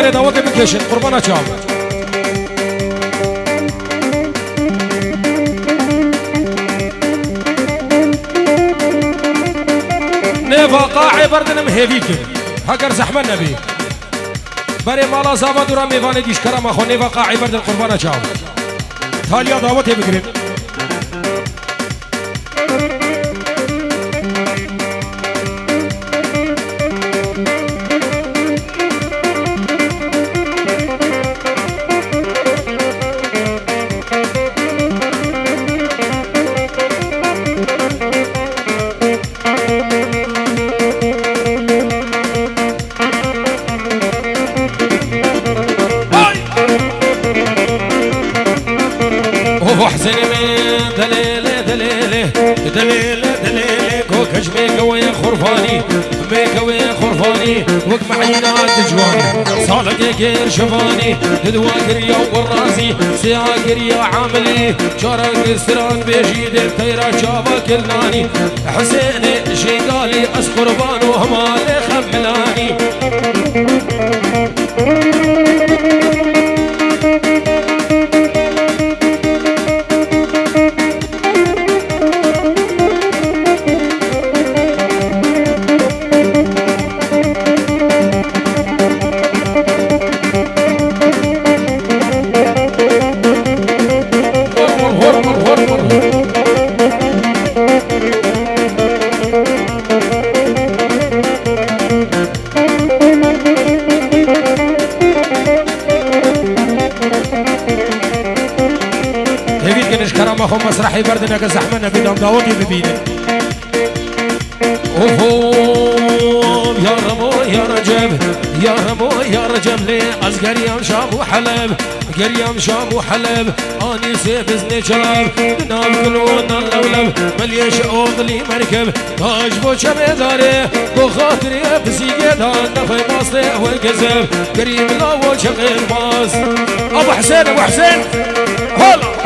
بره داوته بکشن قربانا چاو نيفا قاعي بردنم هيفي كن هكر زحمة نبي بري مالا زابا دورا ميفاني ديش كرام اخو نيفا قاعي بردن قربانا چاو تاليا داوته بگرين وحسن من دليله دليله دليله دليله كوكش ميكوي خرفاني ميكوي خرفاني وك معينا تجواني صالك غير شفاني تدواكر يا والراسي سياكر يا عاملي شارك سران بيجيد الطيرة شابا كلناني حسين شيقالي اسقربان وهمالي خملاني اخو مسرحي بردنا كزحمنا في دام داوتي ببينه اوهو يا رمو يا رجب يا رمو يا رجب لي از قريان شام وحلب قريان شام وحلب اني سيبزني شراب نام كلون اللولب مليش اوغلي مركب تاج بو شبداري بو خاطري بسيقه دان نفي ماصلي والكذب قريب لا وشغل باص ابو حسين ابو حسين هلا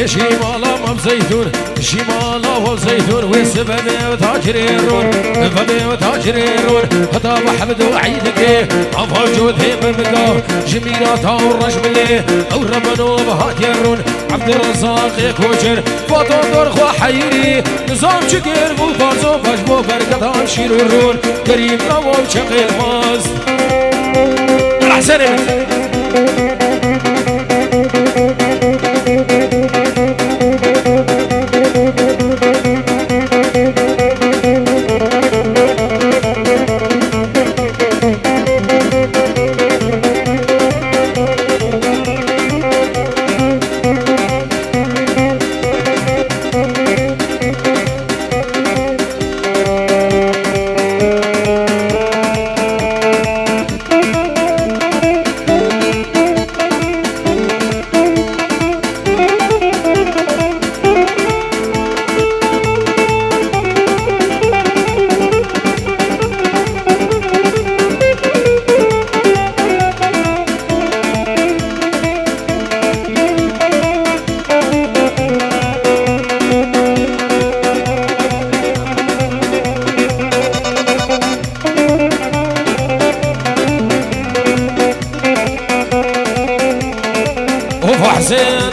شمالا مام زيتون شمالا والزيتون والسبني وتاجريرون الفني وتاجريرون هذا محمد وعيدك افوجو ذيب المقام جميلة والرجملي او رمنو بهاتيرون عبد الرزاق كوشر فاطون درخ وحيري نظام شكر وفارزو فجبو بركتان شيرون كريم لو شقيل ماز الحسن حسين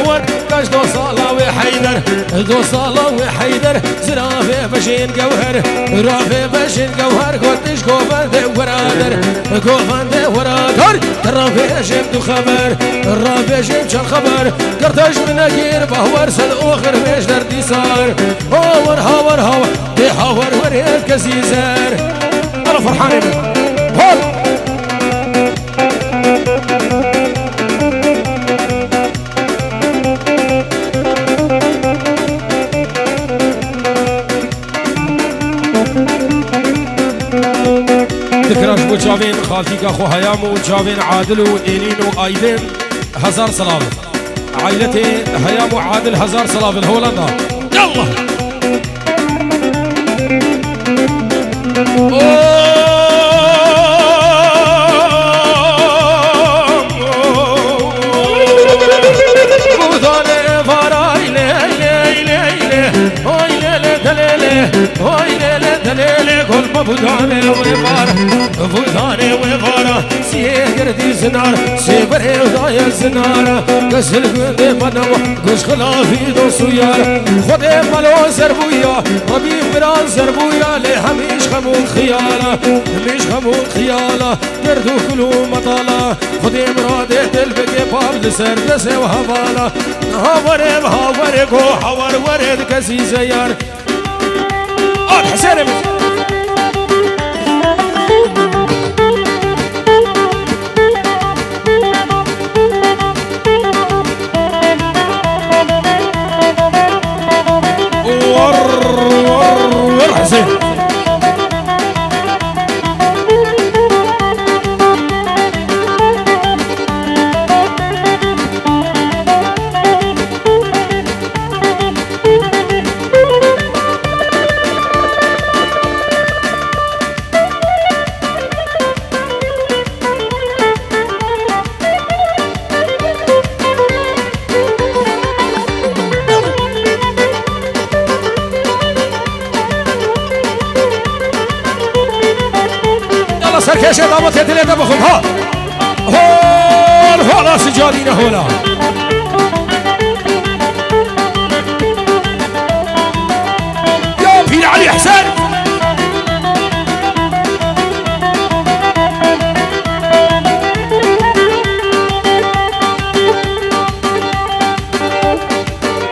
ورد كاش دو صالة وحيدر دو صالة وحيدر زرافة بشين جوهر رافة بشين جوهر كنتش كوفان ورادر كوفان ورادر رافة شمت خبر رافة شمت خبر كرتش من أكير بهور سل أخر مش دردي صار هاور هاور هاور دي هاور وريد كسيزر أنا فرحان هول ذكرش بو جاوين خالتيك اخو هيام وجاوين عادل وإيلين وآيدين هزار صلاب عائلتي هيام وعادل هزار صلاب الهولندا يلا قول ما بوداني وفارة بوداني وفارة سيه قردي زنار سيبري ودايا زنار قسل قدي منو قش خلافي دو سويار خدي ملو زربويا ربي بران زربويا ليه مش خمون خيالة مش خمون خيالة دردو كلو مطالة خدي مرادي تلبقي باب لسر دسي وهوالا هاوري بهاوري قو حور ورد كسي زيار حسين ور حسين سركش دامت يدلي دبخم ها هول هولا سجادين هولا يا بير علي حسين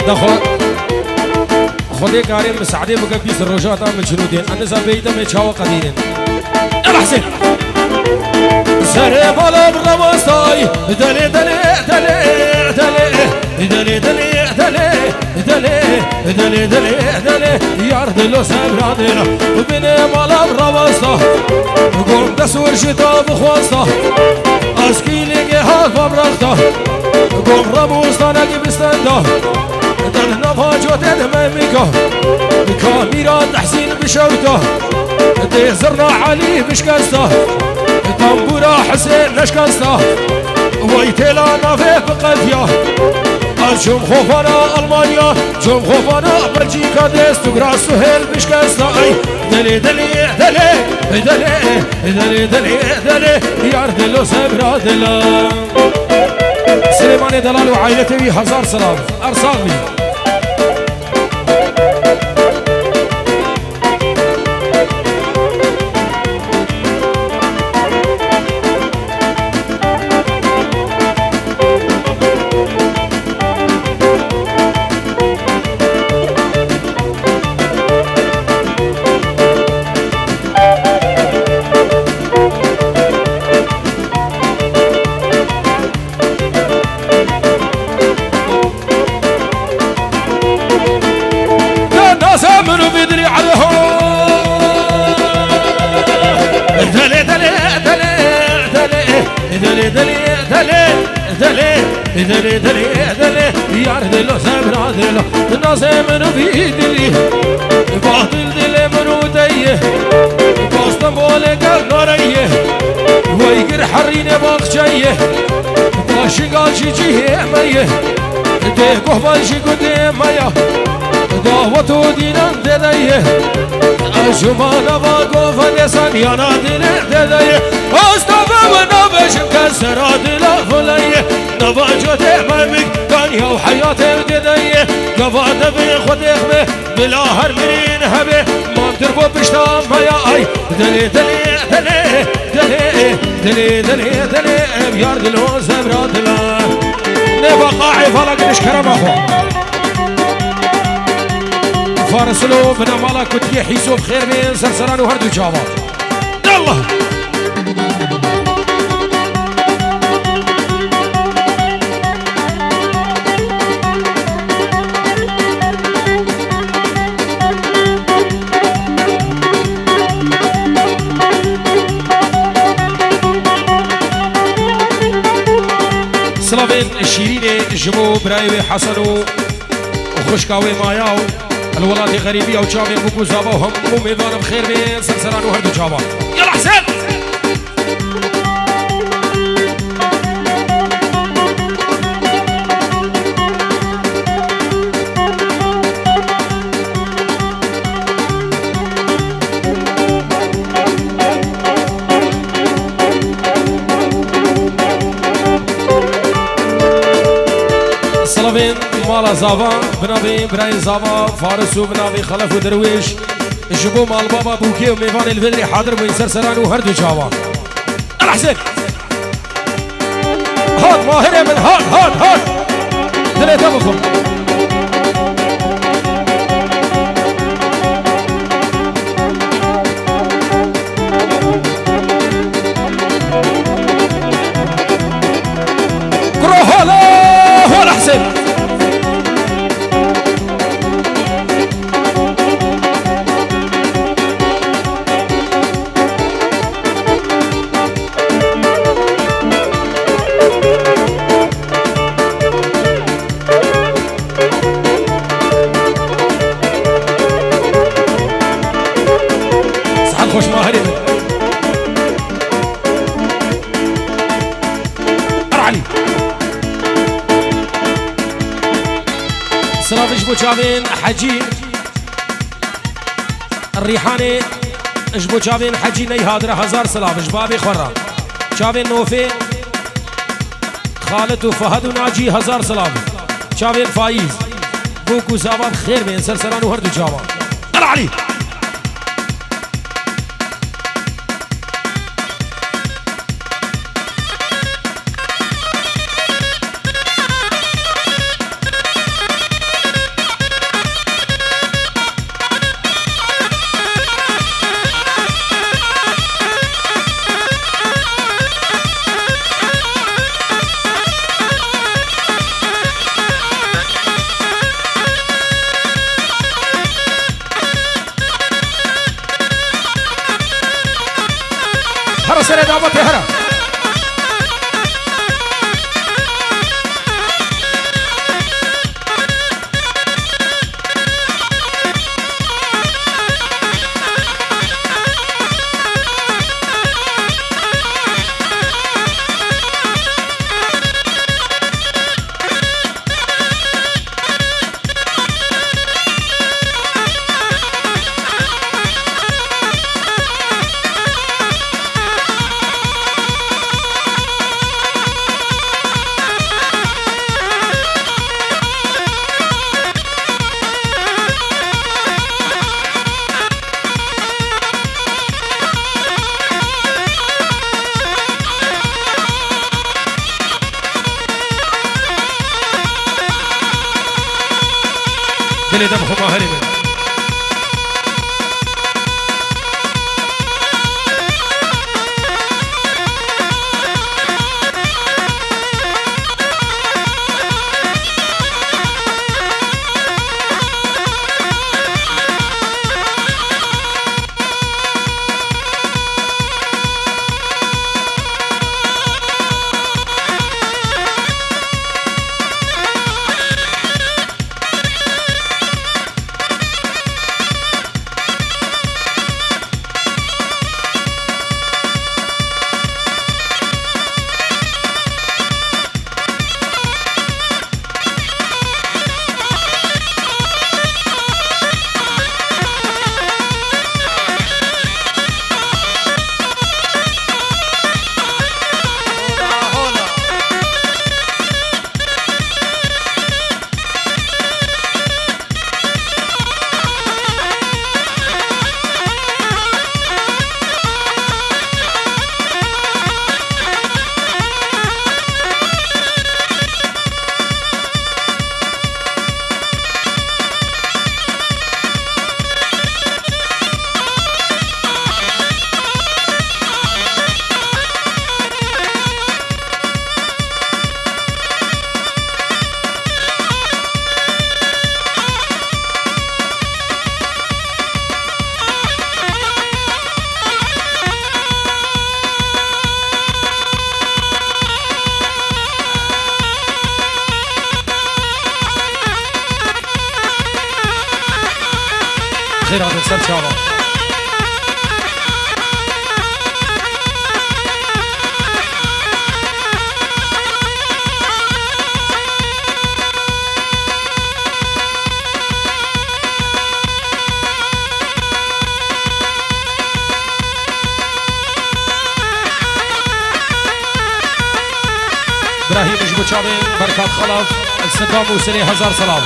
دخل خدي كريم مساعدي بقبيس الرجاء من شنودين انا زبيده متشاو قديرين يلا حسين سري بالا برمستاي دلي دلي دلي دلي دلي دلي دلي دلي دلي دلي دلي يارد لو سبرادنا بني بالا برمستا قوم دسور شتا بخواستا اسكيلي هاك ببرختا قوم رموستا نجي بستندا دلنا فاجوت دميميكا كاميرا تحسين بشوتا زرنا علي بشكسته طنبورا حسين نشكسته ويتلا نافي بقلفيا الجم خوفانا ألمانيا جم خوفانا بلجيكا ديستو غراس سهيل بشكسته اي دلي دلي دلي دلي دلي دلي دلي يار دلو سبرا دلا سليماني دلال وعائلته هزار سلام أرساغلي دلي دلي دلي يار دلو سبرا دلو نازم منو بيدلي باطل دلي منو ديه باستم بولك ناريه ويقر حريني باخشيه باشقال شي جيه ميه ده قهبان شي قدي ميه دعوتو دينان دليه أجمانا باقوفا نسان يانا دلي دليه أستوى ونبشم كسرا دلا فليه نباجو تحمامك دنيا وحياتي ودنيا قفاد بي خديخ به بلا هرمين هبه ما تربو بشتام هيا اي دلي دلي دلي دلي دلي دلي دلي بيار دلو زبرا دلا نبا قاعي فلق نشكرم اخو فارسلو بنا مالا كنت يحيسو بخير بين سرسران وهردو جابات يلا سلافين الشيريني جمو برايوي حسنو وخشكاوي ماياو الولاد غريبية وجامي بوكو زابا وهم ميدان بخير بين سرسران وهردو جابا يلا حسين شاوين مالا زافا بنابي براين زافا فارس وبنابي خلف ودرويش الجبو مال بابا بوكي وميفان الفدري حاضر وين سرسران وهردو شاوا الحسين هات ماهر من هات ثلاثة مفهوم خوش ماهرين ارعلي سلافش بو شافين حجي الريحاني اجبو شافين حجي نيهادر هزار سلافش بابي خورا شافين نوفي خالد وفهد وناجي هزار سلاف شافين فايز بوكو زابان خير بين سرسران وهردو جاوان ارعلي سر دعوت هرا دلي دمهم ماهري من خير هذا سر شابه ابراهيم جبوتشابي بركات خلف السلام وسري 1000 سلام.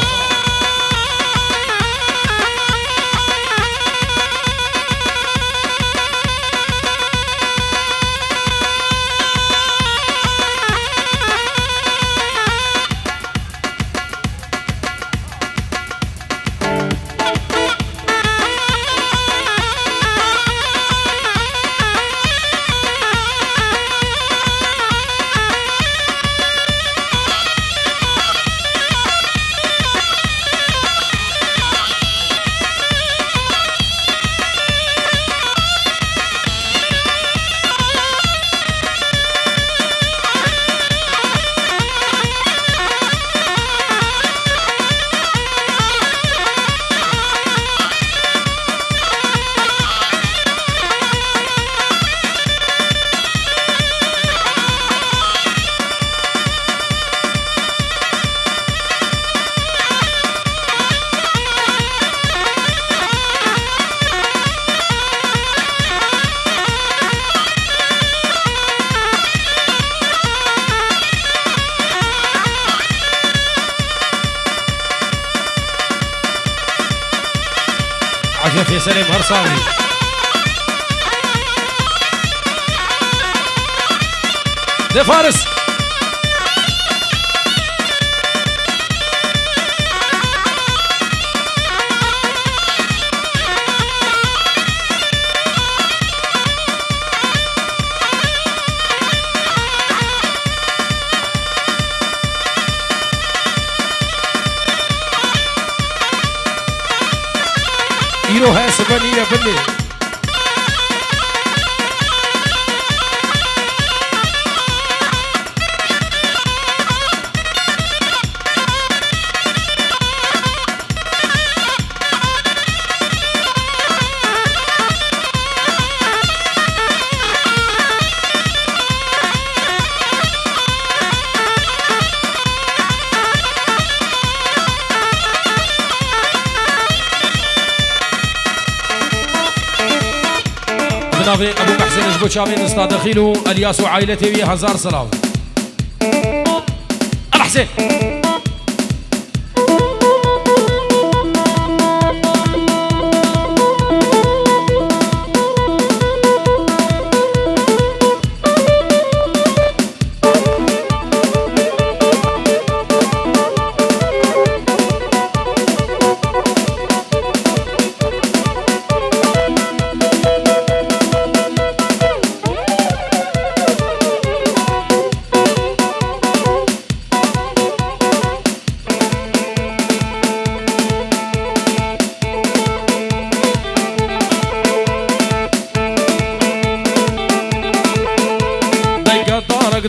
عافية سليم هرصاوي دي فارس يروها سبانية بني جنابي ابو محسن جبوتشابي استاذ دخيلو الياس وعائلته 1000 سلام. ابو حسين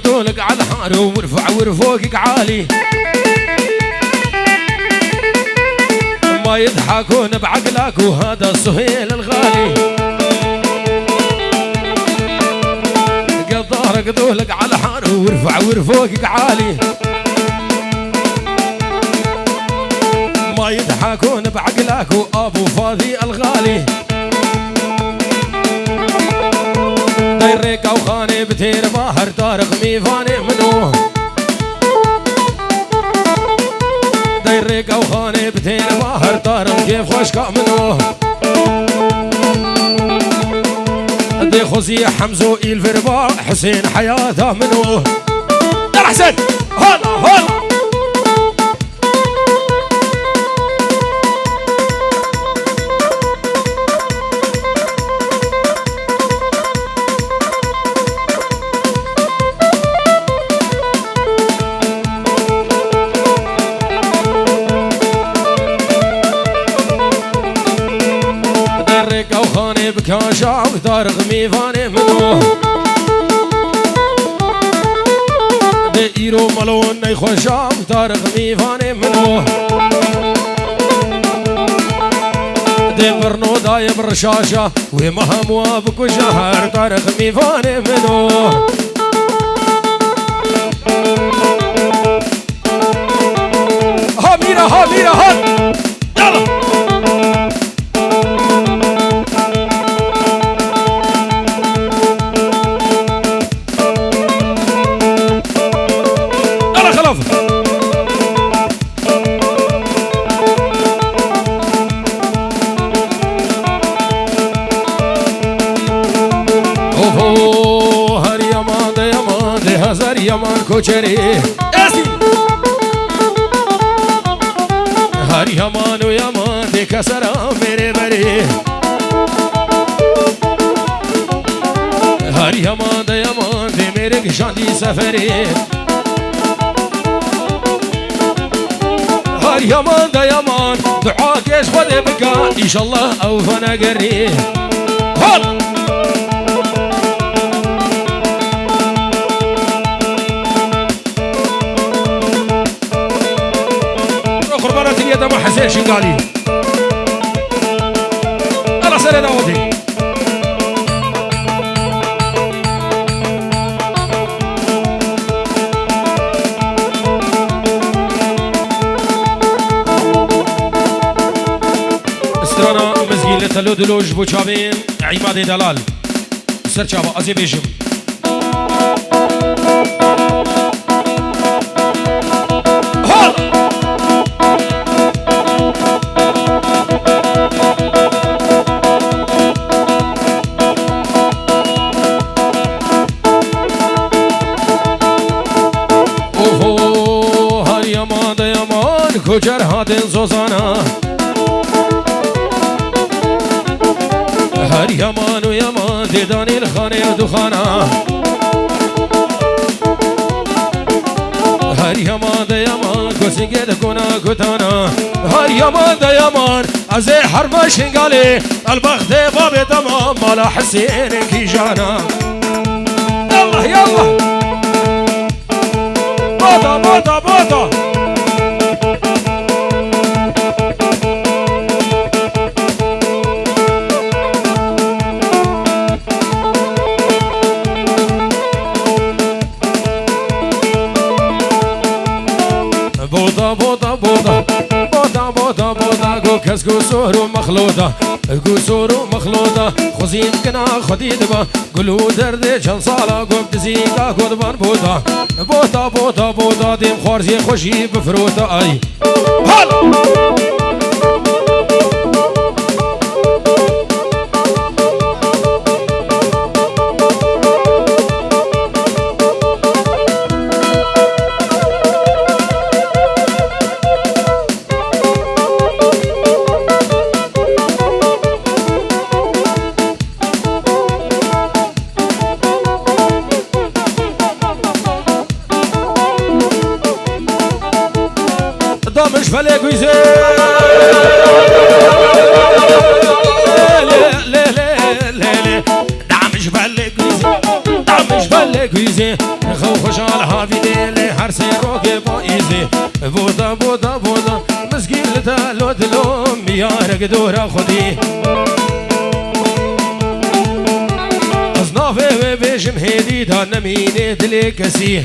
طولك على الحارو وارفع ورفوقك عالي ما يضحكون بعقلك وهذا السهيل الغالي قد ظهرك طولك على الحارو وارفع ورفوقك عالي ما يضحكون بعقلك وابو فاضي الغالي دايرك وخاني بتير باهر طارق ميفاني منو دايرك وخاني بتير باهر طارق كيف خوشكا منو دي خوزي حمزو الفربا حسين حياته منو دار حسين هلا هلا بكاشا وطارق ميفاني منو ديرو ملون نيخوشا وطارق ميفاني منو دي برنو دايب رشاشا ومهموا بكو شهر طارق ميفاني منو ها ميرا ها ميرا ها يلا بازار يمان كوچري اسي هر يمان ويمان دي كسرا ميري بري هر يمان دا يمان دي ميري جاندي سفري هر يمان دا يمان دعاك ايش خدي بكا ان شاء الله اوفنا قري هلا قربانات اليد ابو حسين شنقالي الله سنة داودي استرانا مزگین لتلو دلوش بو چاوین عماد دلال سر چاوا ازی بیشم کجر هاتن زوزانا هر یمان و یمان دیدانی الخانه و دخانا هر یمان دا یمان کسینگه دکونا کتانا هر یمان دا یمان از حرم شنگالی البخت باب تمام مالا حسین کی جانا يلا يلا بودا بودا بودا بودا بودا بودا بودا بودا بودا گو کس گو سورو مخلوطا گو سورو مخلوطا خوزیم کنا خدید با گلو درد چند سالا گو بزیگا گودبان بودا بودا بودا بودا دیم خورزی خوشی بفروتا آی حالا مش فلك ويزي دعمش فلك ويزي دعمش فلك ويزي خو خوشال هافي ليلي حرسي روكي بايزي بودا بودا بودا مسكين لتالو دلوم يارك دورا خدي اصنافي وبيجم هيدي دا نميني دلي كسي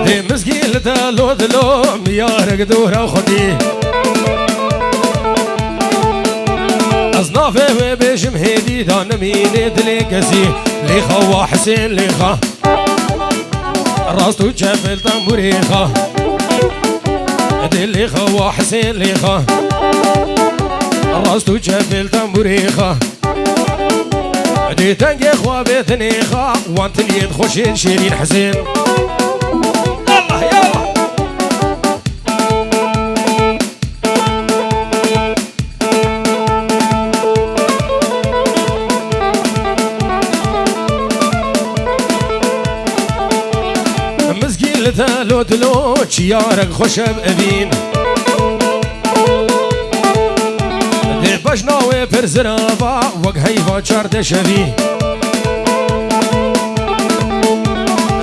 دي مسكين لتالو دلوم يارك دورا خدي أصنافي وبيجم هيدي دا نميني دلي كسي ليخا وحسين ليخا راستو جبل تنبوريخا دي ليخا وحسين ليخا راستو جبل تنبوريخا دي تنجي خوابت نيخا وانت اليد خوشين شيرين حسين يلا يلا مسكين لتالو دلو چيارك خوشب ابين دي بجناوي برزرابا وق هيفا چارد شبي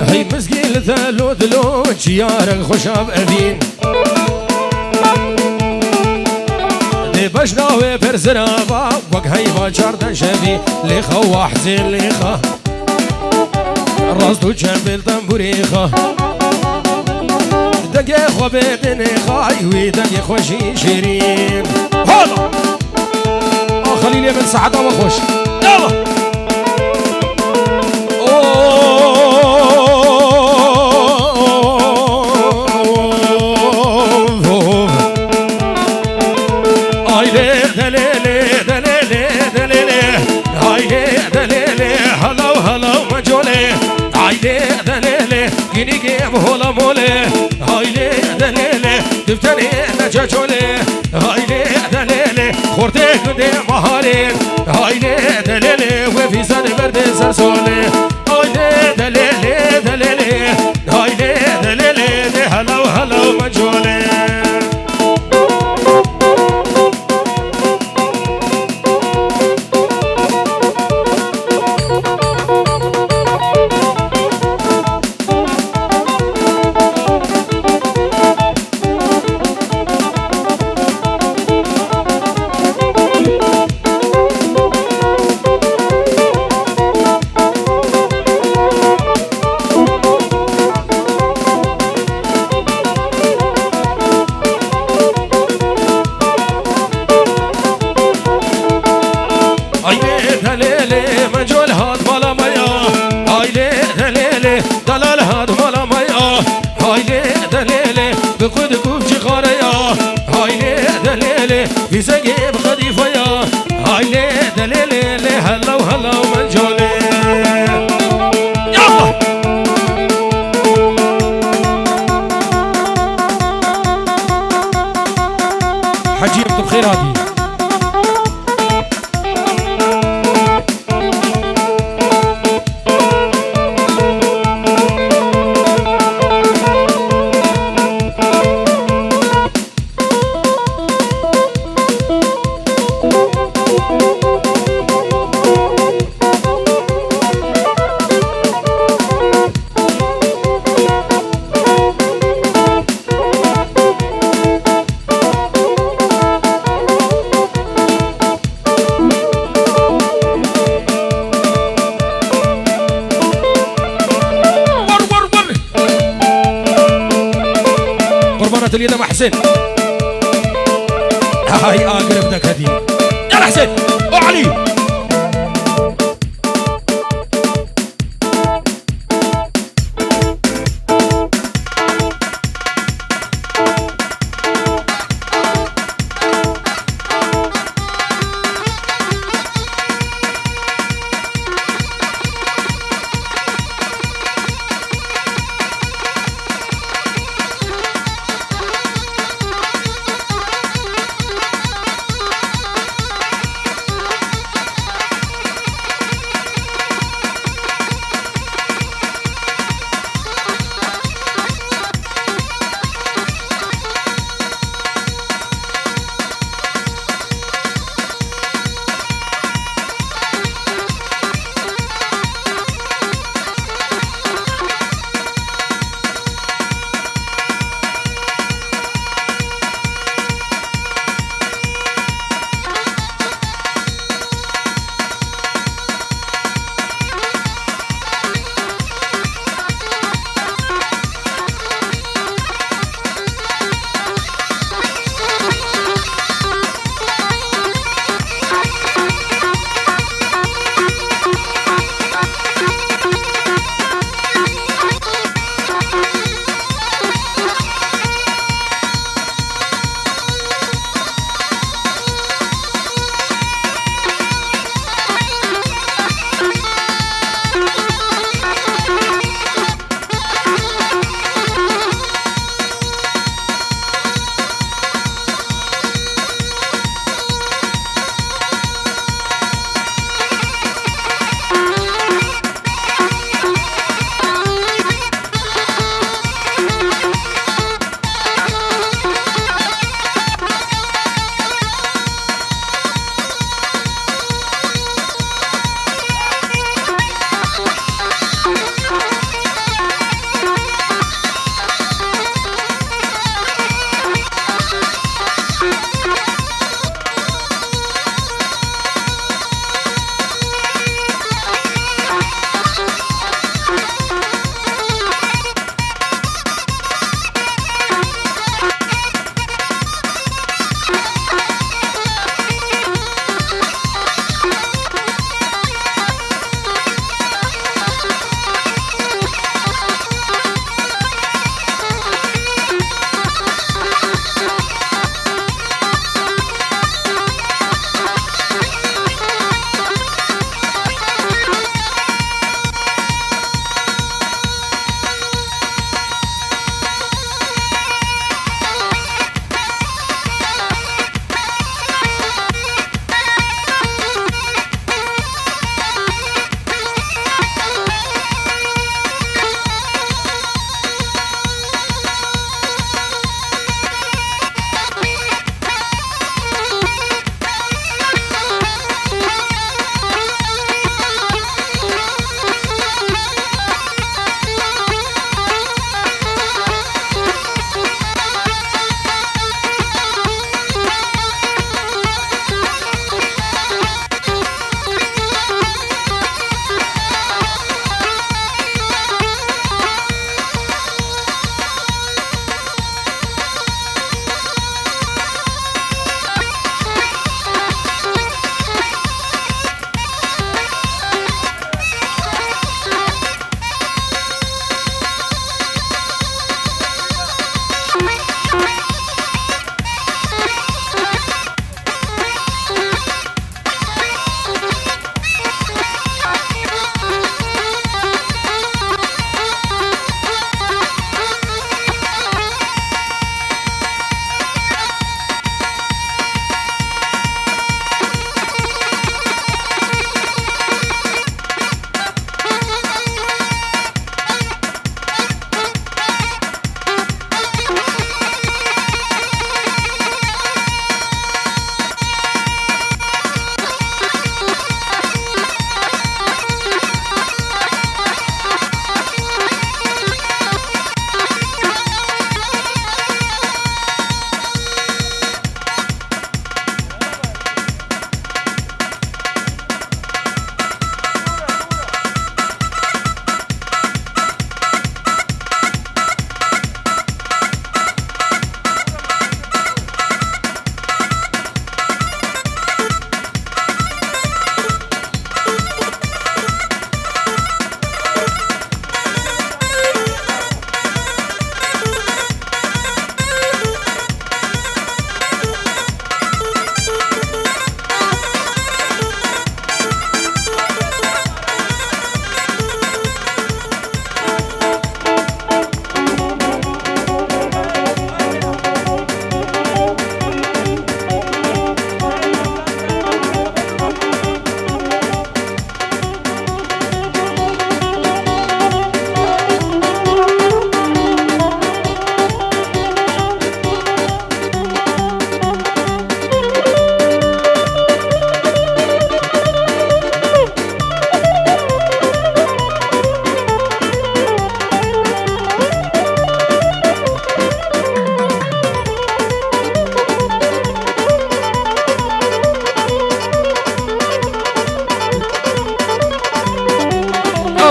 هي مسكين لتالو دلو چيارك خوشب ابين دي بجناوي برزرابا وق هيفا چارد شبي ليخا وحزين ليخا راستو جنبل تنبوريخا دقي خوابت نيخا يوي دقي خوشي شيرين هلا خليلي من سعادة وخوش يلا اي دليلي دليلي دليلي هاي دليلي هلا هلا بینی که هولا موله هایله دلیله دفتنی نجاجوله هایله دلیله خورده کده مهاره هایله دلیله و فیزان برده سرسوله هایله دلیله دلیله هایله دلیله ده هلا و هلا و مجوله دلال هاد مالا مایا هایله دلیله بخود کوب چی خاره یا هایله دلیله ویزگی بخدیفه یا هایله دلیله هلا و هلا و من جاله یالا حجی انتو بخیر هادی اليد محسن هاي اقرب لك هدي يلا حسين وعلي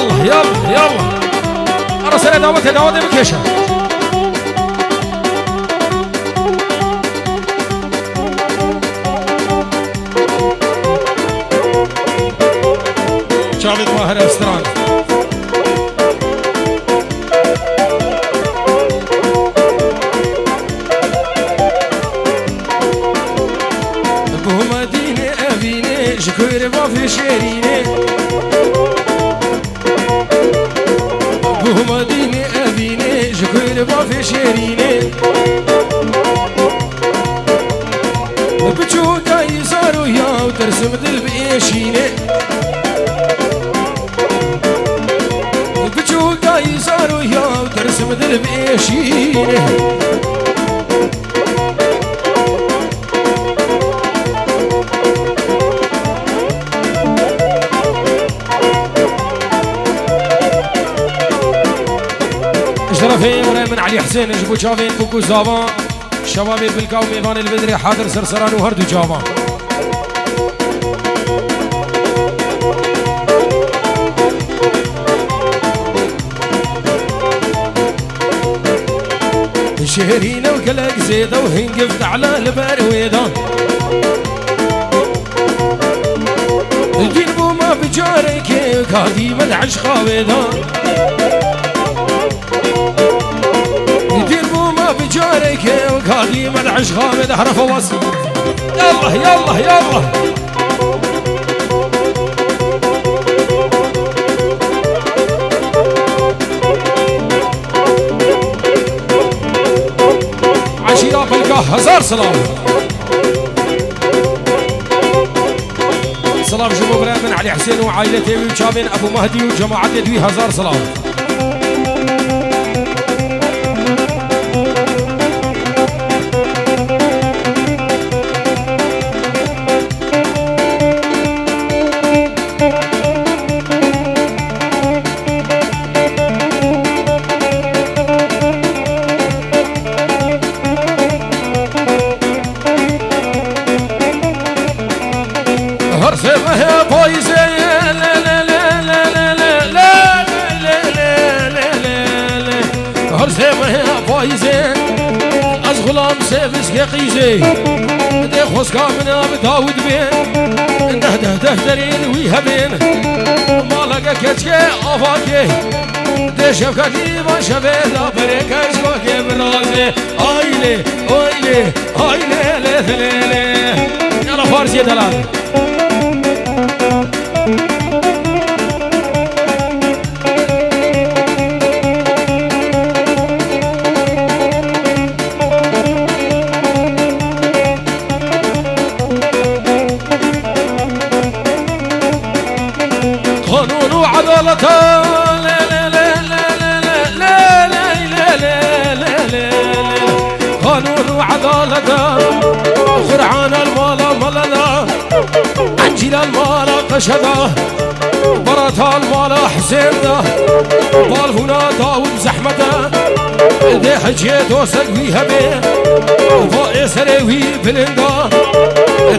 يلا يلا يلا أنا سنة دعوتي بكيشة شعبت ماهر أستران بومديني أبيني شكور بافي شيريني بومديني أبيني شكور بافي شيريني بجوكا يزارو يا وترسم دل بإيشيني بجوكا يزارو يا وترسم دل بإيشيني شرفين وريمن علي حسين جبو شافين بوكو زافان شبابي بالكاو ميفان البدري حاضر سرسران وهردو جافان شهرينا وكلك زيدة وهنقفت على البرويدة الدين بو ما بجارك كادي مدعش خاويدة بجارك وكادي مدعش خامد حرف وصل يلا يلا يلا عشيرة بلقاه هزار سلام سلام جمهور من علي حسين وعائلته وشامين ابو مهدي وجماعته دوي هزار سلام سيفس قيزي دي خوسكا من داود بين نهده دفترين ويهبين مالك كتشكي افاكي دي شفكتي ما شفه لا بريكش كوكي برازي ايلي ايلي ايلي ليلي يلا فارسي دلال قانون وعدالة خرعان المال مللا عنجل المال قشدا برات المال حسين ده بالهنا داود زحمته دي حجيت وسقوي هبي فوق سريوي بلندا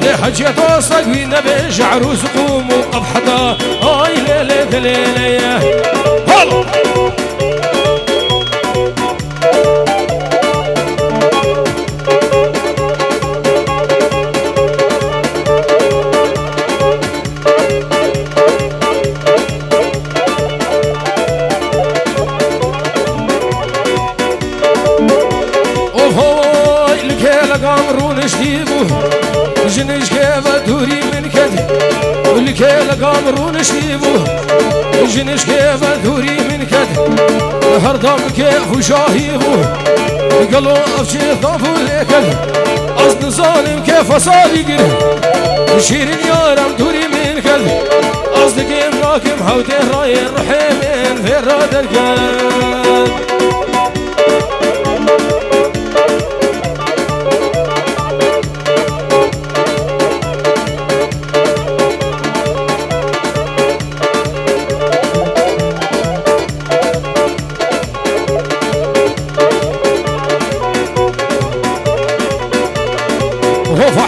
دي حجيت وسقوي نبي شعرو سقوم وقبحته اي ليلة ليلة هلا جنش كيف دوري من كدي واللي كيل قامرون شيبوه جنش كيف دوري من كدي هردم كيف وشاهيبوه قالوا افشي ضافوا ليكل اصل ظالم كيف صار يقري شيرين يارم دوري من كدي اصل كيف راكم هودين راين رحيمين في الراد القلب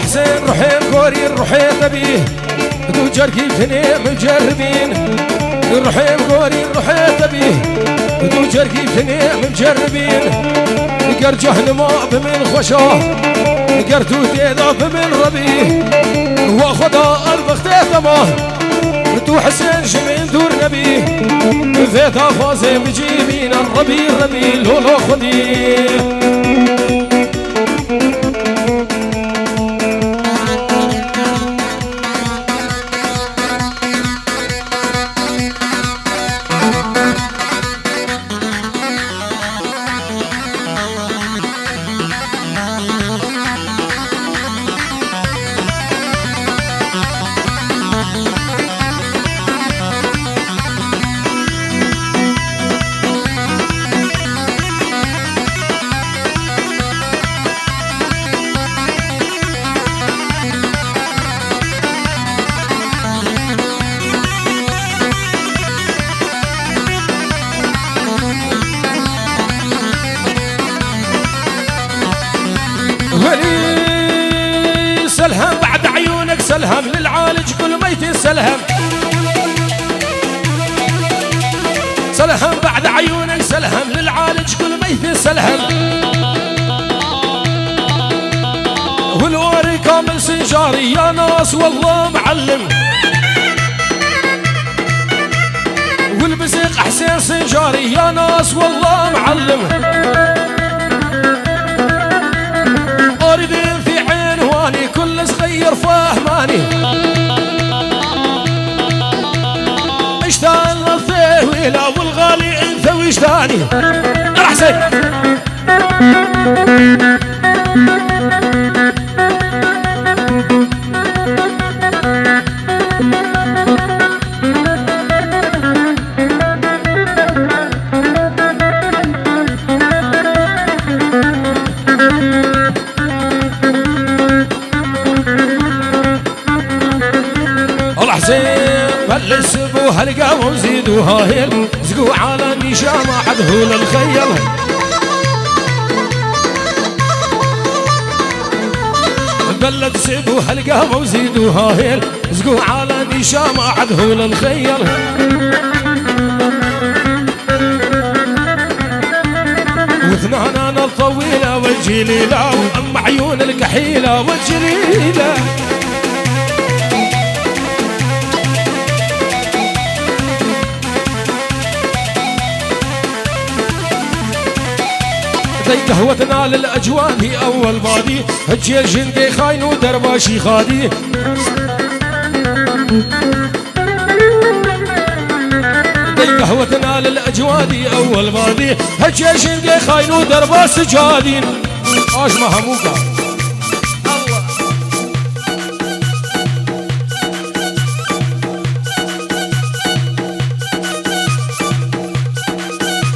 حسين روحين كوري روحين تبيه تجار كيف مجربين روحي مقوري روحي تبيه دو جرقي فنيم مجربين قر جهنم بمن خشاه قر توتيدا بمن ربيه وخدا البختي تماه تو حسين شمين دور نبيه ذيتا فازي بجيبين الربي ربي لولو خديه سلهم بعد عيونك سلهم للعالج كل ميت سلهم سلهم بعد عيونك سلهم للعالج كل ميت سلهم والوري كامل سنجاري يا ناس والله معلم والبزيق حسين سنجاري يا ناس والله معلم أريدين في عين واني كل صغير فاهماني اشتان للثويلة والغالي انت واشتاني راح حسين بلسبوها القاوة وزيدوها هيل زقوا على النشامة عدهول الخيل بلسبوها القاوة وزيدوها هيل زقوا على النشامة عدهول الخيل واثنانا الطويلة والجليلة وأم عيون الكحيلة والجليلة قهوتنا للأجوادي أول بادي هجي الجندي خاين ودرباشي خادي قهوتنا للأجوادي أول بادي هجي الجندي خاين ودرباش سجادين آش مهموكا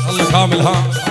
الله كامل ها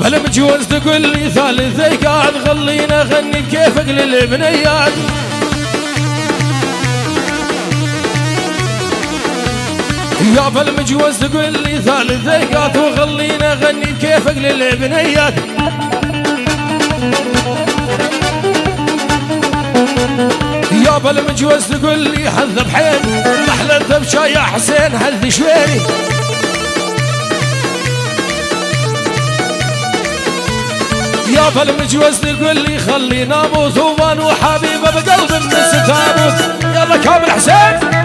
بلا متجوز تقول لي ثالثي قاعد خلينا اغني بكيفك للبنيات يا بلا متجوز تقول لي ثالثي قاعد وخلينا اغني بكيفك للبنيات يا بلا متجوز تقول لي حذب حين احلى الذبشة يا حسين هذ شويني يا فالمجوز تقول لي خلي ناموس وبان وحبيبه بقلب من الستابوس يلا كامل حسين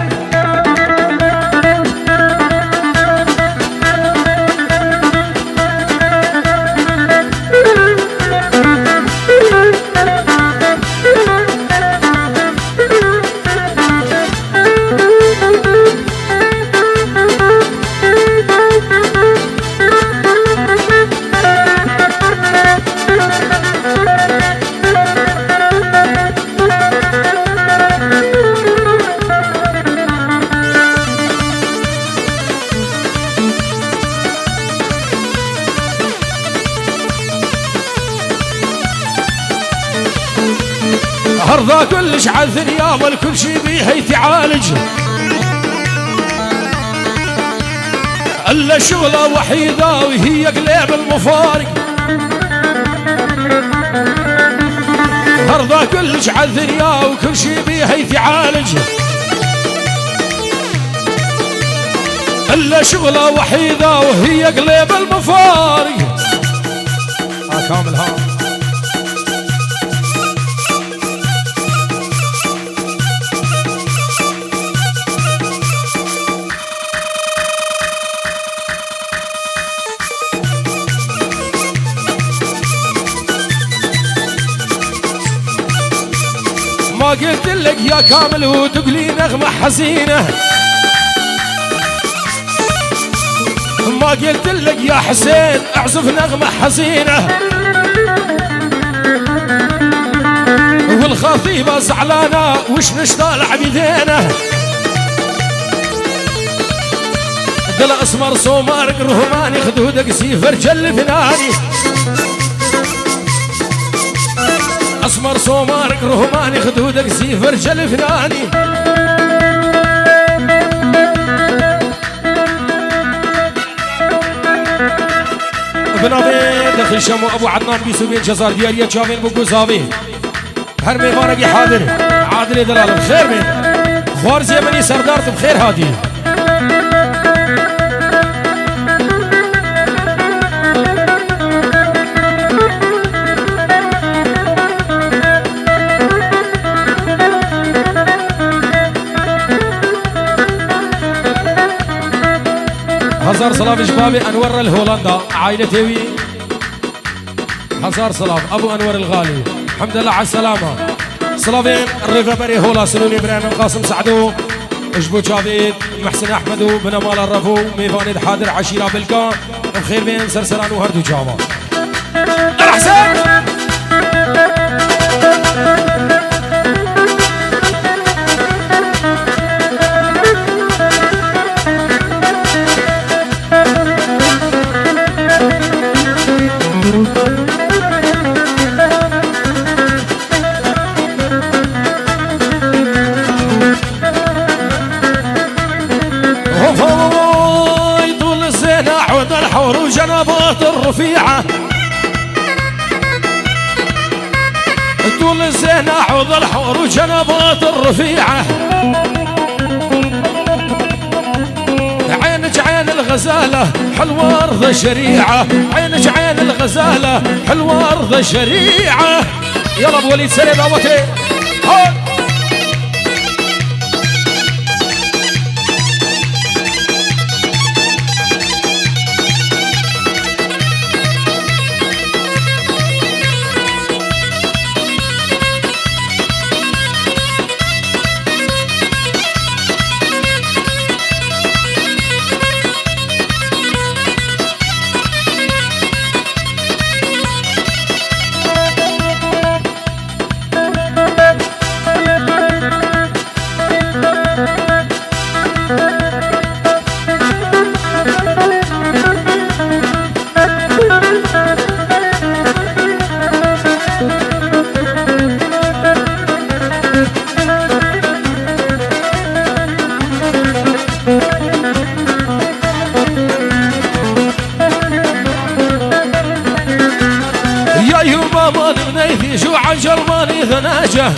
هرضا كلش عالدنيا والكل شي بيها يتعالج الا شغله وحيده وهي قليب المفارق هرضا كلش عالدنيا وكل شي بيها يتعالج الا شغله وحيده وهي قليب المفارق كامل ها ما قلت لك يا كامل وتقلي نغمة حزينة ما قلت لك يا حسين اعزف نغمة حزينة والخطيبة زعلانة وش نشطالع بيدينا دل اسمر صومارك رهماني خدودك سيفر جل فناني اسمر صومارك رهماني خدودك سيفر جل فناني بنابين دخل شمو ابو عدنان بيسوبين جزار ديارية شافين بو قزاوي هر ميمانك حاضر عادل دلال بخير من خوارزي مني سردارت بخير هادي هزار صلاف شبابي انور الهولندا عائلة تيوي هزار صلاف ابو انور الغالي الحمد لله على السلامة صلافين الريفا بري هولا سنوني ابراهيم قاسم سعدو اجبو جافيد محسن احمدو بن مال الرفو ميفانيد حاضر عشيرة بالكا بخير بين سرسران وهردو جاوا الحسين وجنبات الرفيعة طول الزينة عوض الحور وجنبات الرفيعة عينك عين الغزالة حلوة أرض الشريعة عينك عين الغزالة حلوة أرض الشريعة يلا ابو وليد سليم ابوتي جرماني ثناجه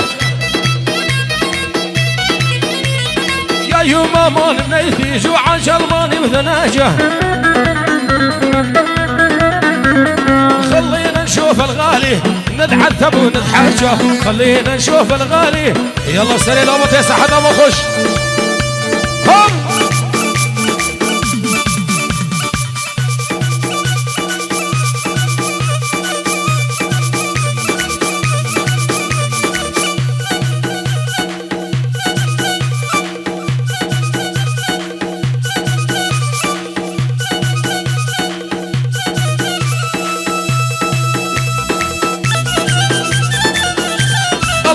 يا يوم مال بنيتي جوع جرماني وثناجه خلينا نشوف الغالي نتعذب ونتحاجه خلينا نشوف الغالي يلا سري لو متيسع حدا ما خش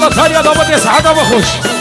هم ثانية ضبط يسعد بخش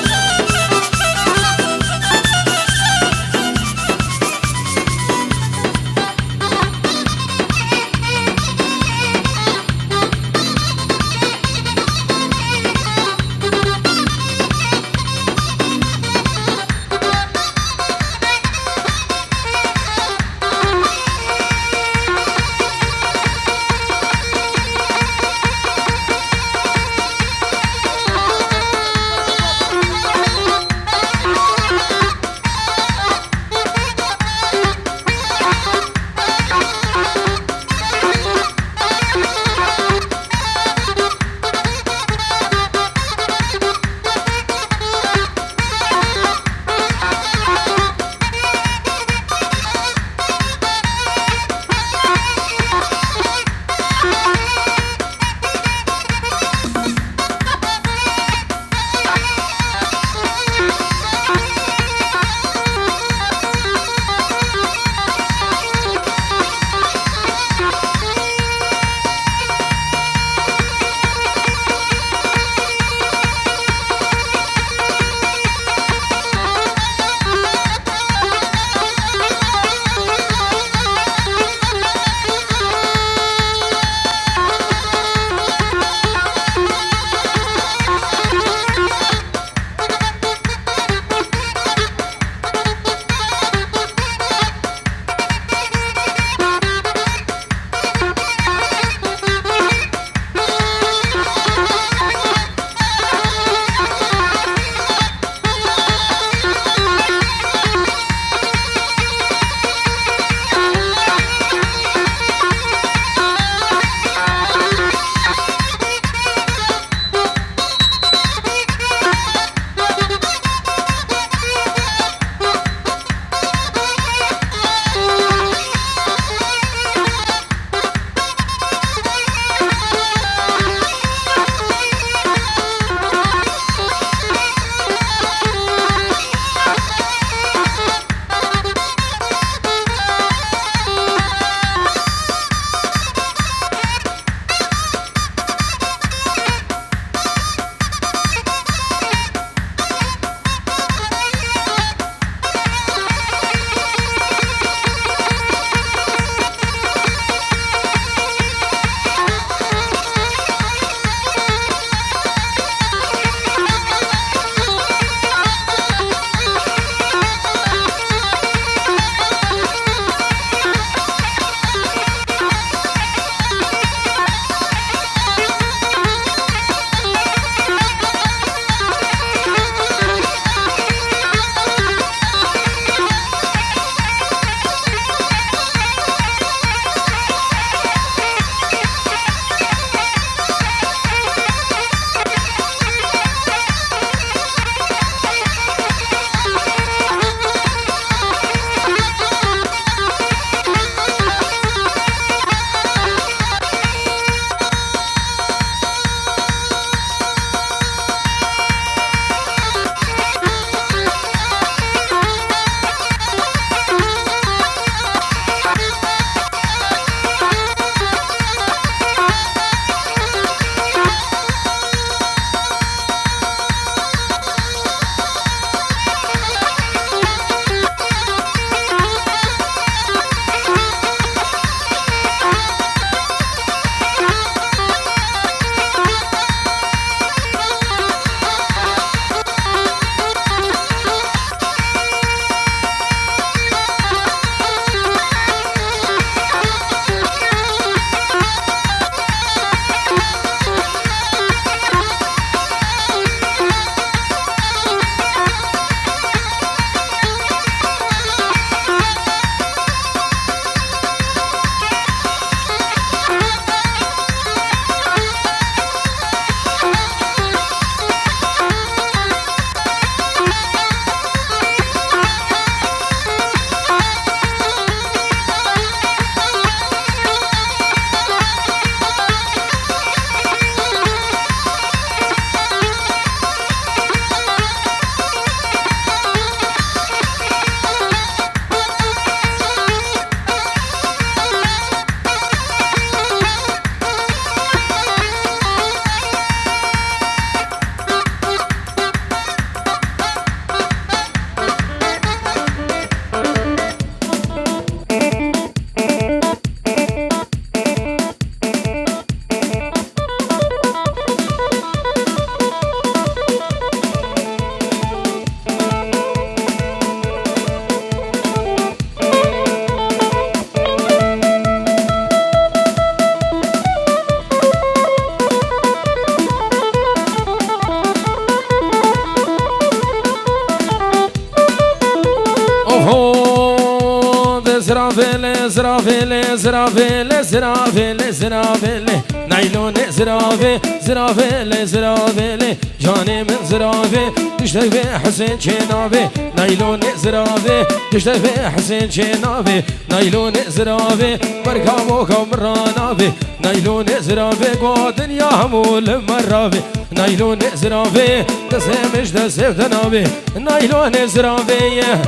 زرافيل زرافيل زرافيل زرافيل نايلون زرافي زرافيل زرافيل جاني من زرافي تشتاق في حسين شنافي نايلون زرافي تشتاق في حسين شنافي نايلون زرافي بركابوكم مرانافي نايلون زرافي قوة دنيا همول مرافي نايلون زرافي تسمش تسيف تنافي نايلون زرافي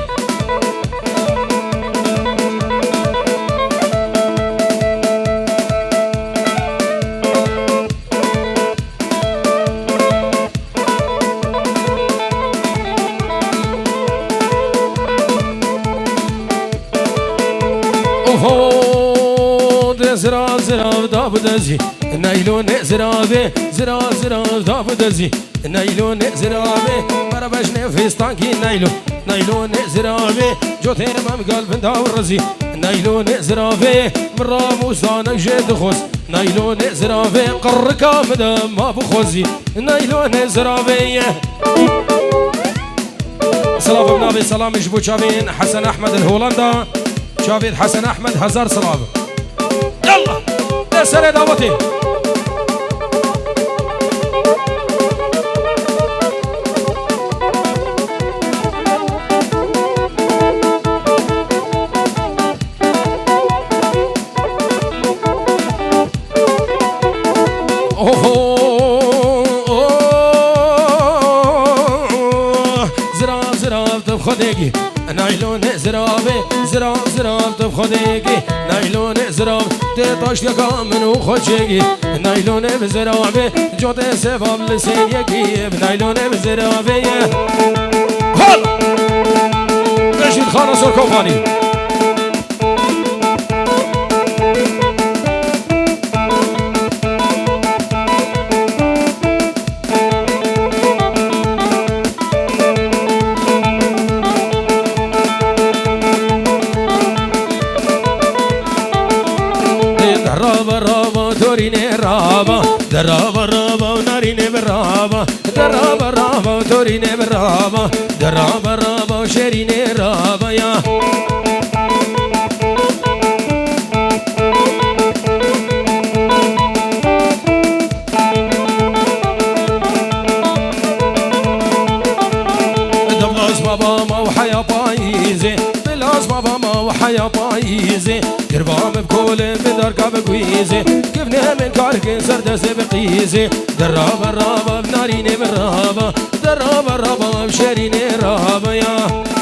زرا زرا داب دزي نايلون زرابي زرا زرا داب دزي نايلون زرابي مربش نفستان كي نايلون زرابي جوتين مام قلب داور رزي نايلون زرابي مرامو صانك جد خوس نايلون زرابي قركا مدام ما بخوزي نايلون زرابي سلام بنابي سلام جبو شافين حسن احمد الهولندا شافين حسن احمد هزار سلام يلا يا سنة دعوتي زراب زراب تبخديكي نايلون زرابي زراب زراب تبخديكي نايلون زراب تطاش يقام منو خدشيكي نايلون بزرابي جوتي سباب لسين يكي نايلون بزرابي هلا رشيد خان سركوفاني درابا رابا وناريني برابا درابا رابا وتوريني برابا درابا رابا وشيريني رابا يا دبلاس بابا ما وحيا بايزي بلاس بابا ما وحيا بايزي قربام بكل بدار كابكويزي كيفني من كاركين سردس بقيزي درابا رابا بناريني برابا درابا رابا بشيريني رابا يا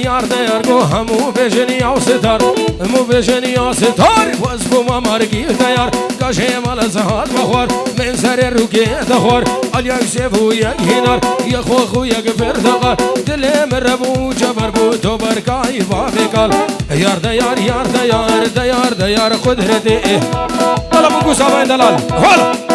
یار گو همو بجنی آستار مو بجنی آستار وزبو ما مرگی دیار کاشه مال زهاد بخور من سر روکی دخور الیک سبو یک هنر یک خو یک فردقار دل مربو جبر بو تو برکای بابکال یار قدرت طلب کو سبای دلال هلا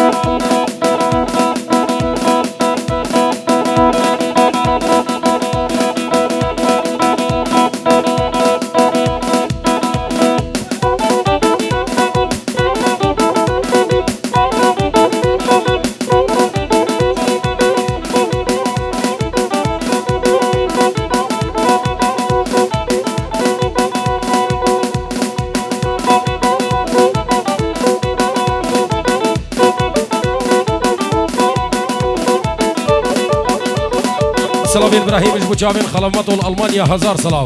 سلام ابراهيم جبوجامين خلمته الالمانيا هزار سلام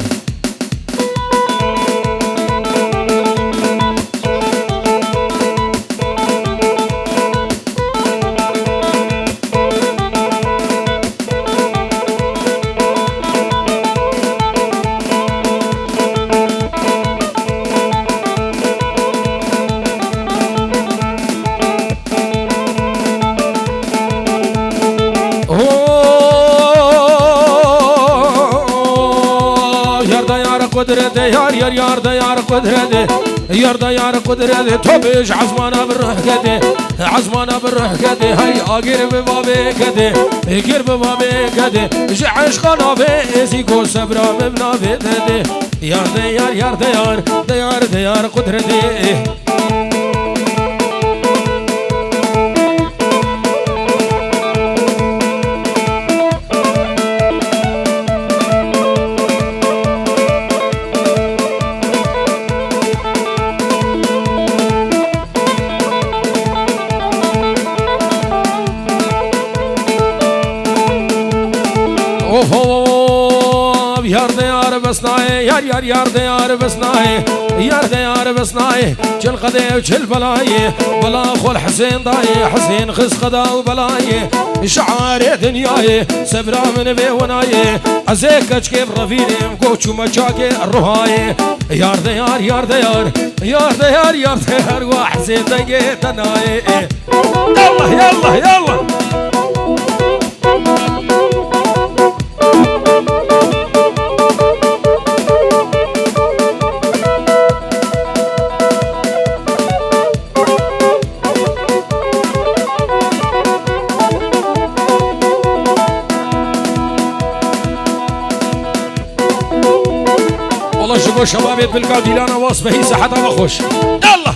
قدرت يار قدرت تو بيش عزمانا بالروح كده عزمانا بالروح كده هاي اقير ببابي كده اقير ببابي كده جعش قنا بيسي كو سبرا مبنا بيده يار ديار يار ديار ديار ديار قدرتي یار دیار بسنای یار یار یار دیار بسنای یار دیار بسنای چل قده و چل بلای بلا خول حسین دای حسین خس قدا و بلای شعار دنیای سبرا من بیونای ازیک کچکیب رفیریم کوچو مچاک روحای یار دیار یار دیار یار دیار یار دیار و حسین دنگی تنای یالله یالله یالله والله شوفوا الشباب بالقاع ديلانا واصبه هي ساحتها بخش يلا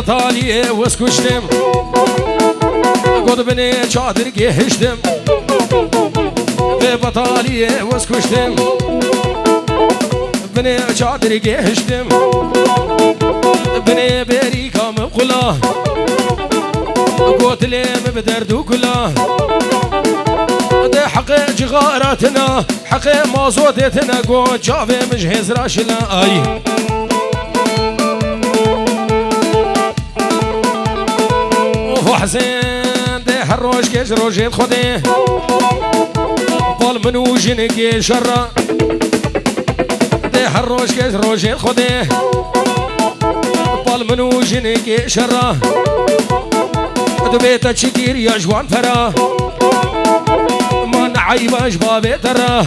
بطالية واسكشتم قد بني شادر جهشتم بطالية واسكشتم بني شادر جهشتم بني بريكا مقلا قوت لي مبدردو كلا ده حق جغاراتنا حق مازودتنا قوت شافي مجهز راشنا اي حسين ده هالروش كيش روجيت خدي بال منو جنكي شرا ده هالروش كيش روجيت خدي بال منو جنكي شرا دو بيتا تشكير يا جوان فرا ما نعيباش بابي ترى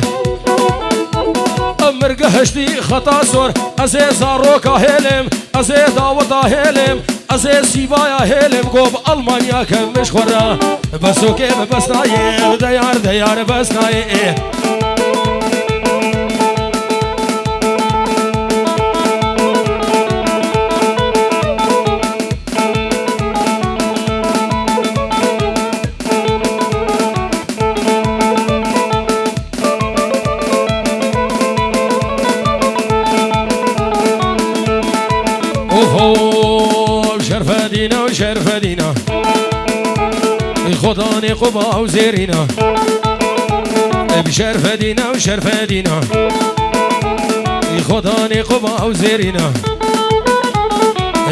امر قهشتي خطا صور ازي زاروكا هيلم ازي داودا هيلم ازي سيبايا هيلم قوب المانيا كم مش خورا بسو كيف بسناي ديار ديار بسناي شرف دينا وشرف دينا خداني قبا وزيرينا بشرف دينا وشرف دينا خداني قبا وزيرينا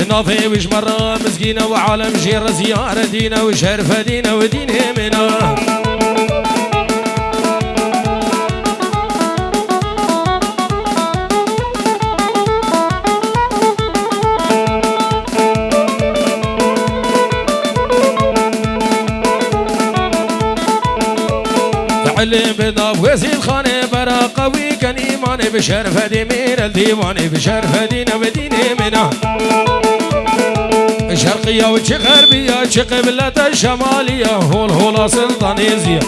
نافي وش مرة مسكينة وعالم جير زيارة دينا وشرف دينا ودين همنا علم بضاف وزيد خانه برا قوي كان ايماني بشرف دمير الديواني بشرف دينا ودين منا شرقية وشي غربية شي قبلة الشمالية هول هولا سلطانيزية